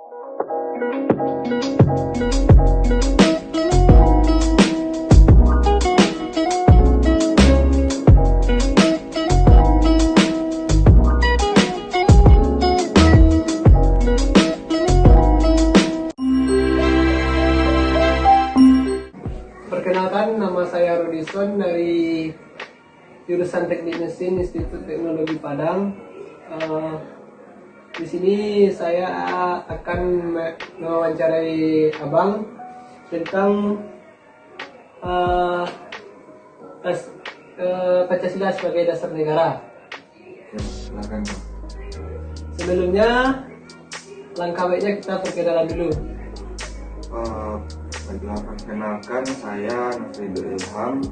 Perkenalkan, nama saya Rodison dari jurusan Teknik Mesin Institut Teknologi Padang. Di sini saya akan mewawancarai Abang tentang Pancasila sebagai dasar negara. Silakan, Pak. Sebelumnya, langkah baiknya kita perkenalan dulu. Baiklah, perkenalkan, saya Nafridul Ilham.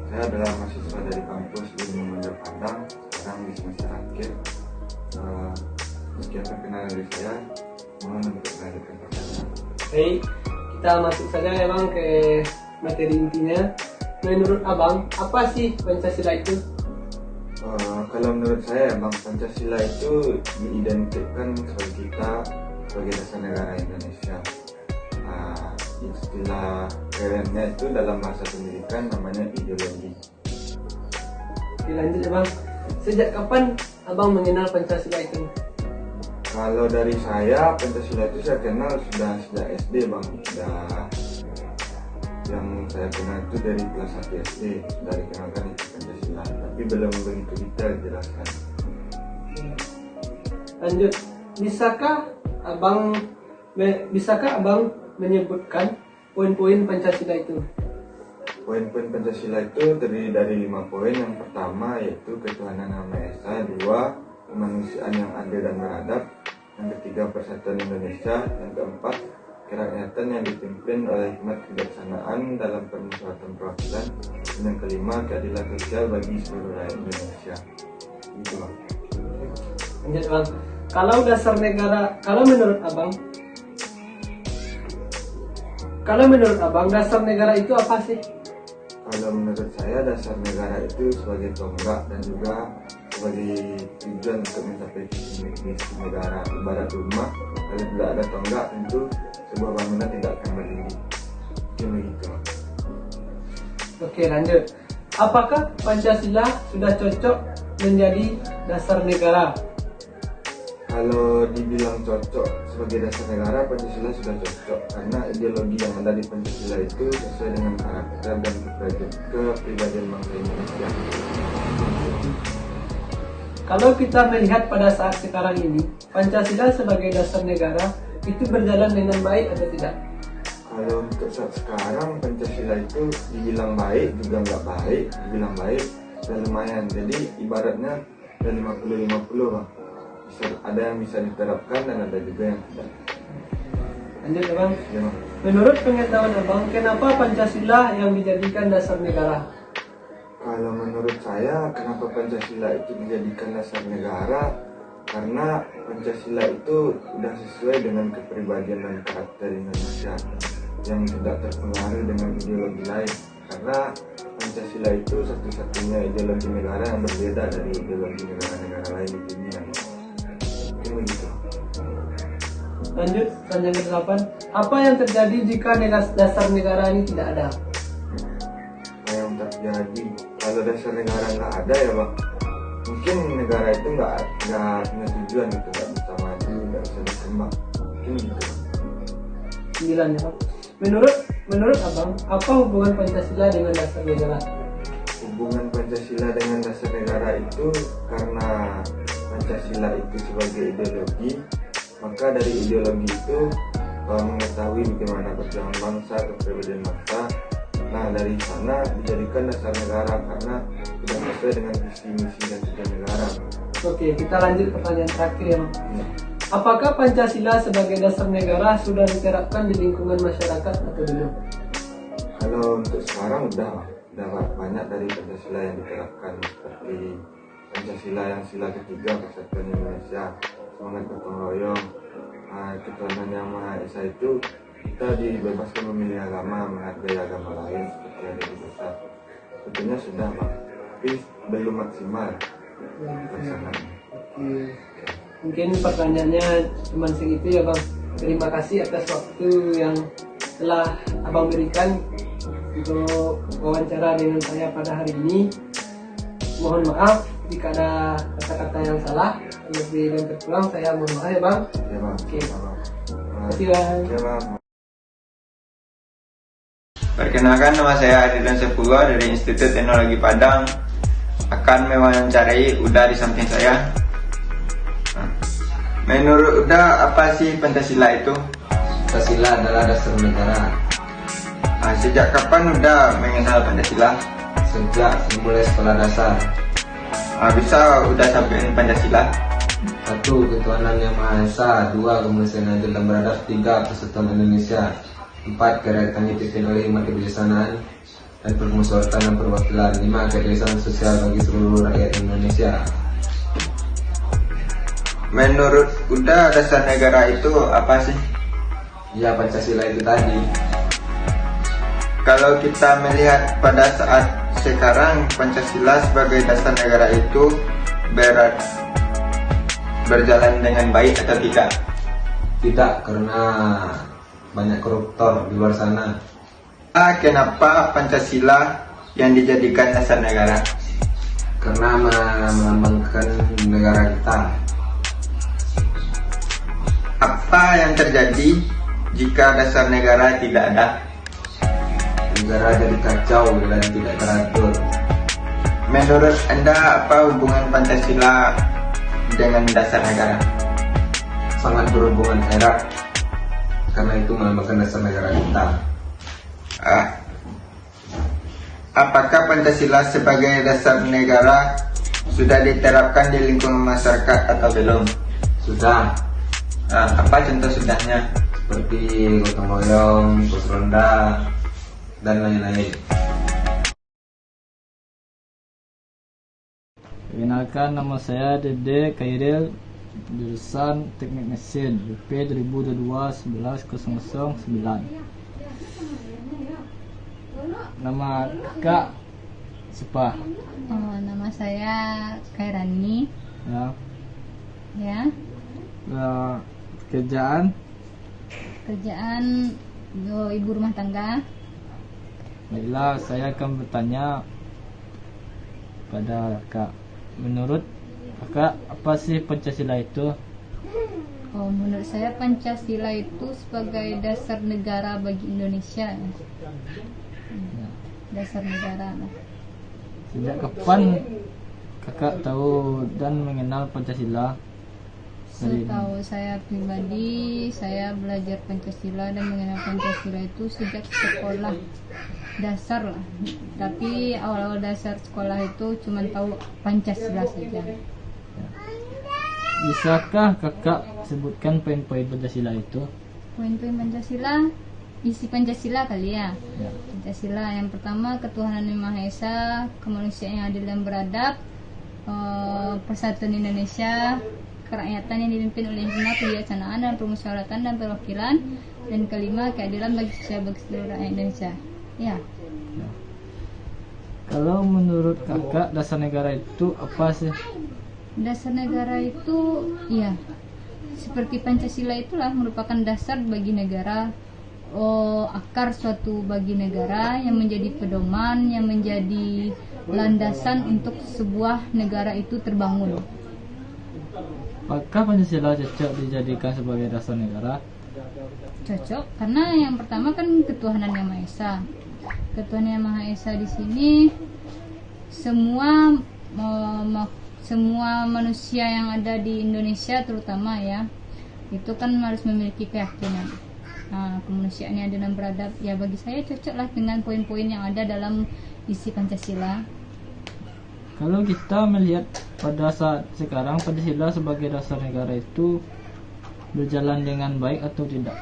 Saya adalah mahasiswa dari kampus Ilmu Mandar Padang, sekarang di semester akhir. Sekian perkenalan dari saya, mohon untuk melanjutkan pertanyaan. Baik, kita masuk saja memang ke materi intinya. Menurut Abang, apa sih Pancasila itu? Kalau menurut saya, Bang, Pancasila itu diidentikan sebagai kita sebagai dasar negara Indonesia. Istilah kerennya itu dalam bahasa pendidikan namanya ideologi. Oke, lanjut ya Bang. Sejak kapan Abang mengenal Pancasila itu? Kalau dari saya, Pancasila itu saya kenal sudah sejak SD, Bang. Yang saya kenal itu dari kelas 1 SD, sudah dikenalkan itu Pancasila, tapi belum begitu detail jelaskan. Lanjut, bisakah Abang menyebutkan poin-poin Pancasila itu? Poin-poin Pancasila itu terdiri dari 5 poin. Yang pertama yaitu ketuhanan Yang Maha Esa, 2 kemanusiaan yang adil dan beradab, yang ketiga persatuan Indonesia, yang keempat kerakyatan yang dipimpin oleh hikmat kebijaksanaan dalam permusyawaratan perwakilan, dan yang kelima keadilan sosial bagi seluruh rakyat Indonesia. Itu, Bang. Lanjut Bang, kalau menurut Abang dasar negara itu apa sih? Kalau menurut saya dasar negara itu sebagai tonggak dan juga sebagai tujuan untuk mencapai visi misi negara. Ibarat rumah, kalau tidak ada tonggak tentu sebuah bangunan tidak akan berdiri. Mungkin begitu. Oke, lanjut. Apakah Pancasila sudah cocok menjadi dasar negara? Kalau dibilang cocok sebagai dasar negara, Pancasila sudah cocok karena ideologi yang ada di Pancasila itu sesuai dengan karakter dan kepribadian bangsa Indonesia. Kalau kita melihat pada saat sekarang ini, Pancasila sebagai dasar negara itu berjalan dengan baik atau tidak? Kalau untuk saat sekarang, Pancasila itu dibilang baik juga nggak baik, dibilang baik dan lumayan. Jadi ibaratnya ada 50-50, Bang. Ada yang bisa diterapkan dan ada juga yang tidak. Lanjut ya Bang. Ya, Bang. Menurut pengetahuan Abang, kenapa Pancasila yang dijadikan dasar negara? Kalau menurut saya, kenapa Pancasila itu dijadikan dasar negara? Karena Pancasila itu sudah sesuai dengan kepribadian dan karakter Indonesia yang tidak terpengaruh dengan ideologi lain. Karena Pancasila itu satu-satunya ideologi negara yang berbeda dari ideologi negara-negara lain di dunia. Begitu. Lanjut, pertanyaan ke-8. Apa yang terjadi jika dasar negara ini tidak ada? Apa yang terjadi kalau dasar negara nggak ada ya Bang? Mungkin negara itu nggak punya tujuan gitu, nggak bisa maju, nggak bisa berkembang. Mungkin gitu. 9 ya Bang. Menurut Abang, apa hubungan Pancasila dengan dasar negara? Hubungan Pancasila dengan dasar negara itu karena Pancasila itu sebagai ideologi, maka dari ideologi itu mengetahui bagaimana perjuangan bangsa, kepribadian bangsa. Nah, dari sana dijadikan dasar negara karena sudah sesuai dengan visi misi dan tujuan negara. Oke, kita lanjut pertanyaan terakhir ya Bang. Apakah Pancasila sebagai dasar negara sudah diterapkan di lingkungan masyarakat atau belum? Kalau untuk sekarang udah banyak dari Pancasila yang diterapkan, seperti Pancasila yang sila ketiga, persatuan Indonesia, semangat gotong royong, ketuhanan Yang Maha Esa itu kita dibebaskan memilih agama, menghargai agama lain seperti ada di kita. Tentunya sudah Bang, tapi belum maksimal pelaksanaan. Mungkin pertanyaannya cuma segitu ya Bang. Terima kasih atas waktu yang telah Abang berikan untuk wawancara dengan saya pada hari ini. Mohon maaf jika ada kata-kata yang salah, lebih dan terkurang saya mohon maaf ya Bang. Ya Bang. Oke. Bang. Terima kasih Bang. Ya Bang. Perkenalkan, nama saya Adrian Sepulwa dari Institut Teknologi Padang. Akan mewawancarai Uda di samping saya. Menurut Uda, apa sih Pancasila itu? Pancasila adalah dasar negara. Sejak kapan Uda mengenal Pancasila? Sejak mulai sekolah dasar. Bisa Uda sampaikan Pancasila? 1. Ketuhanan Yang Maha Esa. 2. Kemanusiaan adil dan beradab. 3. Persatuan Indonesia. 4. Kerakyatan dipimpin oleh hikmat kebijaksanaan dan permusyawaratan dan perwakilan. 5. Keadilan sosial bagi seluruh rakyat Indonesia. Menurut Uda, dasar negara itu apa sih? Ya, Pancasila itu tadi. Kalau kita melihat pada saat sekarang, Pancasila sebagai dasar negara itu berjalan dengan baik atau tidak? Tidak, karena banyak koruptor di luar sana. Kenapa Pancasila yang dijadikan dasar negara? Karena melambangkan negara kita. Apa yang terjadi jika dasar negara tidak ada? Negara jadi kacau dan tidak teratur. Menurut Anda, apa hubungan Pancasila dengan dasar negara? Sangat berhubungan erat, karena itu melambangkan dasar negara kita. Apakah Pancasila sebagai dasar negara sudah diterapkan di lingkungan masyarakat atau belum? Sudah, Apa contoh sudahnya? seperti gotong royong, pos ronda, dan lain-lain. Perkenalkan, nama saya Dede Kairil, jurusan Teknik Mesin, BP 2022-11-009. Nama kakak siapa? Nama saya Kairani. Ya. Ya, Kerjaan? kerjaan ibu rumah tangga. Baiklah, saya akan bertanya pada kakak. Menurut kakak, apa sih Pancasila itu? Menurut saya Pancasila itu sebagai dasar negara bagi Indonesia. Dasar negara. Sejak kapan kakak tahu dan mengenal Pancasila? Setahu saya pribadi, saya belajar Pancasila dan mengenal Pancasila itu sejak sekolah dasar lah. Tapi awal-awal dasar sekolah itu cuma tahu Pancasila saja. Bisakah kakak sebutkan poin-poin Pancasila itu? Poin-poin Pancasila, isi Pancasila kali ya. Ya. Pancasila yang pertama, ketuhanan yang Maha Esa, kemanusiaan yang adil dan beradab, persatuan Indonesia, kerakyatan yang dipimpin oleh hikmat kebijaksanaan dan permusyawaratan dan perwakilan, dan kelima, keadilan bagi seluruh rakyat Indonesia. Ya. Kalau menurut kakak, dasar negara itu apa sih? Dasar negara itu ya seperti Pancasila itulah merupakan dasar bagi negara, akar suatu bagi negara yang menjadi pedoman, yang menjadi landasan untuk sebuah negara itu terbangun. Apakah Pancasila cocok dijadikan sebagai dasar negara? Cocok karena yang pertama kan ketuhanan yang Maha Esa. Ketuhanan yang Maha Esa di sini semua manusia yang ada di Indonesia terutama ya, itu kan harus memiliki keyakinan. Kemanusiaan yang adil dan beradab, ya bagi saya cocoklah dengan poin-poin yang ada dalam isi Pancasila. Kalau kita melihat pada saat sekarang, Pancasila sebagai dasar negara itu berjalan dengan baik atau tidak?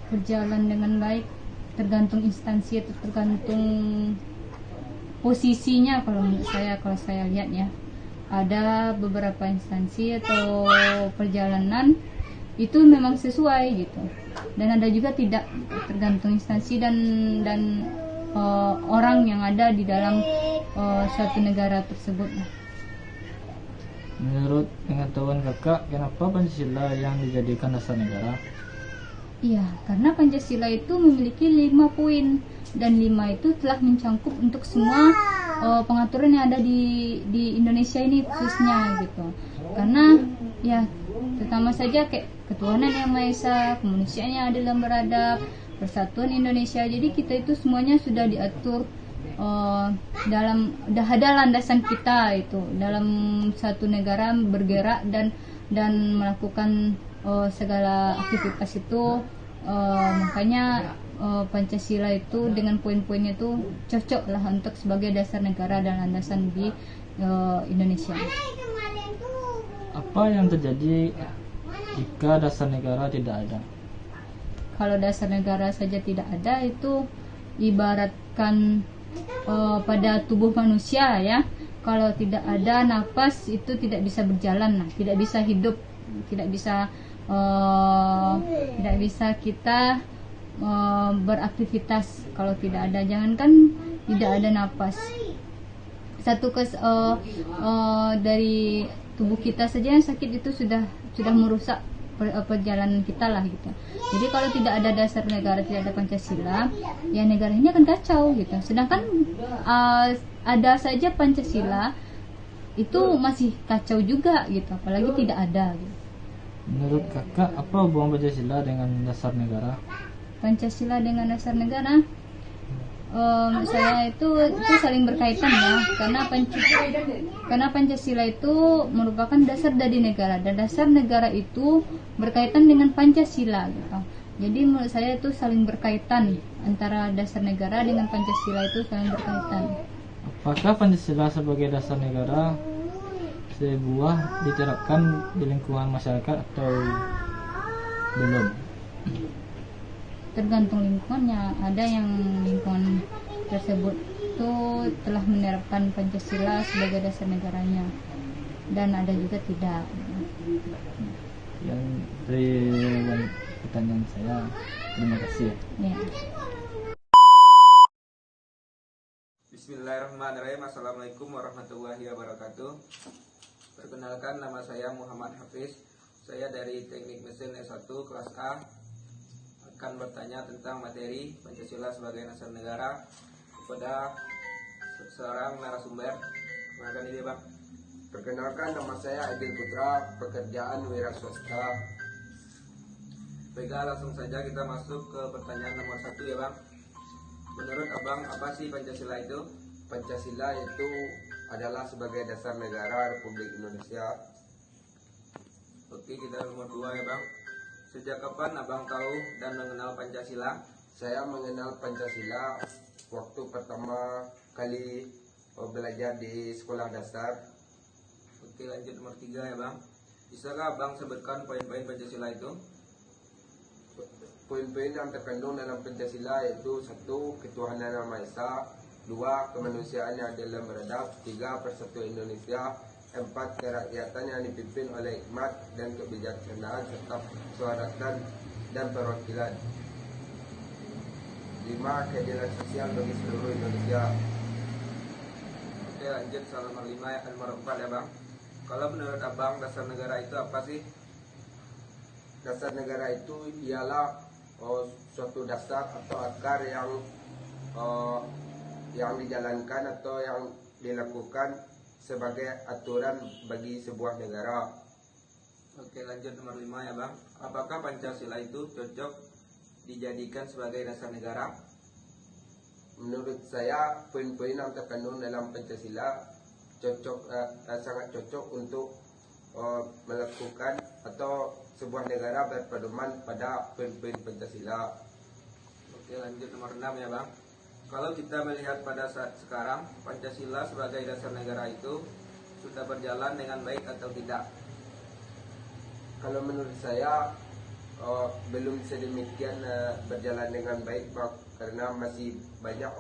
Berjalan dengan baik tergantung instansi atau tergantung posisinya. Kalau menurut saya, kalau saya lihat ya, ada beberapa instansi atau perjalanan itu memang sesuai gitu, dan ada juga tidak, tergantung instansi dan orang yang ada di dalam suatu negara tersebut. Menurut pengetahuan kakak, kenapa Pancasila yang dijadikan dasar negara? Iya, karena Pancasila itu memiliki 5 poin dan 5 itu telah mencangkup untuk semua pengaturan yang ada di Indonesia ini khususnya gitu. Karena ya terutama saja kayak ketuhanan yang Maha Esa, kemanusiaan yang adil dan beradab, persatuan Indonesia. Jadi kita itu semuanya sudah diatur udah ada landasan kita itu dalam satu negara bergerak dan melakukan segala aktivitas itu. Makanya Pancasila itu dengan poin-poinnya itu cocok lah untuk sebagai dasar negara dan landasan di Indonesia. Apa yang terjadi jika dasar negara tidak ada? Kalau dasar negara saja tidak ada, itu ibaratkan pada tubuh manusia ya. Kalau tidak ada nafas itu tidak bisa berjalan, nah, tidak bisa hidup, tidak bisa kita beraktivitas kalau tidak ada. Jangankan tidak ada nafas, dari tubuh kita saja yang sakit itu sudah merusak perjalanan kita lah gitu. Jadi kalau tidak ada dasar negara, tidak ada Pancasila, ya negara ini akan kacau gitu. Sedangkan ada saja Pancasila itu masih kacau juga gitu, apalagi tidak ada gitu. Menurut kakak, apa hubungan Pancasila dengan dasar negara? Pancasila dengan dasar negara, menurut saya itu saling berkaitan ya, karena Pancasila itu merupakan dasar dari negara, dan dasar negara itu berkaitan dengan Pancasila gitu. Jadi menurut saya itu saling berkaitan, antara dasar negara dengan Pancasila itu saling berkaitan. Apakah Pancasila sebagai dasar negara sebuah diterapkan di lingkungan masyarakat atau belum? Tergantung lingkungannya. Ada yang lingkungan tersebut itu telah menerapkan Pancasila sebagai dasar negaranya, dan ada juga tidak. Yang dari pertanyaan saya, terima kasih. Ya. Bismillahirrahmanirrahim. Assalamualaikum warahmatullahi wabarakatuh. Perkenalkan, nama saya Muhammad Hafiz. Saya dari Teknik Mesin S1 kelas A. Akan bertanya tentang materi Pancasila sebagai dasar negara kepada seorang narasumber. Perkenalkan ini, Bang. Perkenalkan, nama saya Adil Putra, pekerjaan wira swasta. Baiklah, langsung saja kita masuk ke pertanyaan nomor 1 ya, Bang. Menurut Abang, apa sih Pancasila itu? Pancasila itu adalah sebagai dasar negara Republik Indonesia. Oke, kita nomor 2 ya, Bang. Sejak kapan Abang tahu dan mengenal Pancasila? Saya mengenal Pancasila waktu pertama kali belajar di sekolah dasar. Oke, lanjut nomor 3 ya, Bang. Bisakah Abang sebutkan poin-poin Pancasila itu? Poin-poin yang terkandung dalam Pancasila yaitu 1. Ketuhanan yang Maha Esa, 2. Kemanusiaan yang adil dan beradab, 3. Persatuan Indonesia, 4. Kerakyatan yang dipimpin oleh hikmat dan kebijaksanaan serta kesetaraan dan perwakilan, 5. Keadilan sosial bagi seluruh Indonesia. Oke, lanjut soal nomor 5 ya, nomor 4 ya, Bang. Kalau menurut Abang, dasar negara itu apa sih? Dasar negara itu ialah suatu dasar atau akar yang dijalankan atau yang dilakukan sebagai aturan bagi sebuah negara. Oke, lanjut nomor 5 ya, Bang. Apakah Pancasila itu cocok dijadikan sebagai dasar negara? Menurut saya, poin-poin yang terkandung dalam Pancasila sangat cocok untuk melakukan atau sebuah negara berpedoman pada poin-poin Pancasila. Oke, lanjut nomor 6 ya, Bang. Kalau kita melihat pada saat sekarang, Pancasila sebagai dasar negara itu sudah berjalan dengan baik atau tidak? Kalau menurut saya belum sedemikian berjalan dengan baik, Bang, karena masih banyak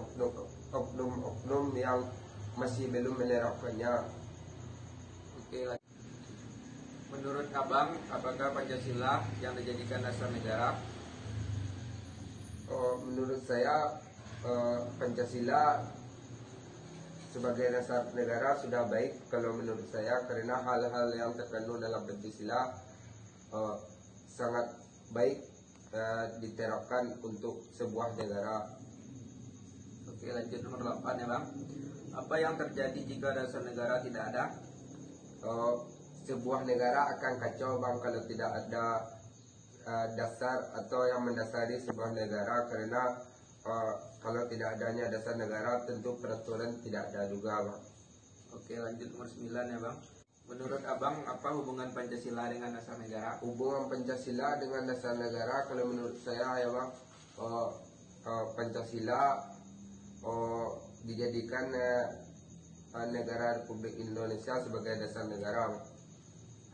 oknum-oknum yang masih belum menerapkannya. Oke, menurut Abang, apakah Pancasila yang dijadikan dasar negara? Menurut saya Pancasila sebagai dasar negara sudah baik kalau menurut saya, karena hal-hal yang terkandung dalam Pancasila sangat baik diterapkan untuk sebuah negara. Oke, lanjut nomor 8 ya Bang. Apa yang terjadi jika dasar negara tidak ada? Sebuah negara akan kacau Bang kalau tidak ada dasar atau yang mendasari sebuah negara, karena kalau tidak adanya dasar negara tentu peraturan tidak ada juga Bang. Oke, lanjut nomor 9 ya Bang. Menurut Abang, apa hubungan Pancasila dengan dasar negara? Hubungan Pancasila dengan dasar negara, kalau menurut saya ya Bang, Pancasila dijadikan negara Republik Indonesia sebagai dasar negara Bang.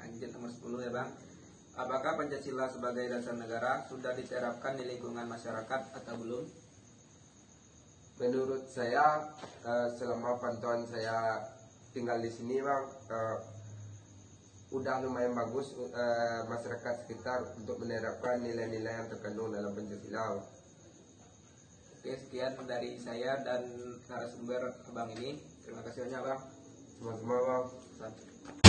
Lanjut nomor 10 ya Bang. Apakah Pancasila sebagai dasar negara sudah diterapkan di lingkungan masyarakat atau belum? Menurut saya, selama pantauan saya tinggal di sini Bang, udah lumayan bagus masyarakat sekitar untuk menerapkan nilai-nilai yang terkandung dalam Pancasila. Oke, sekian dari saya dan narasumber Abang ini. Terima kasih banyak Bang. Sama-sama Bang. Sampai.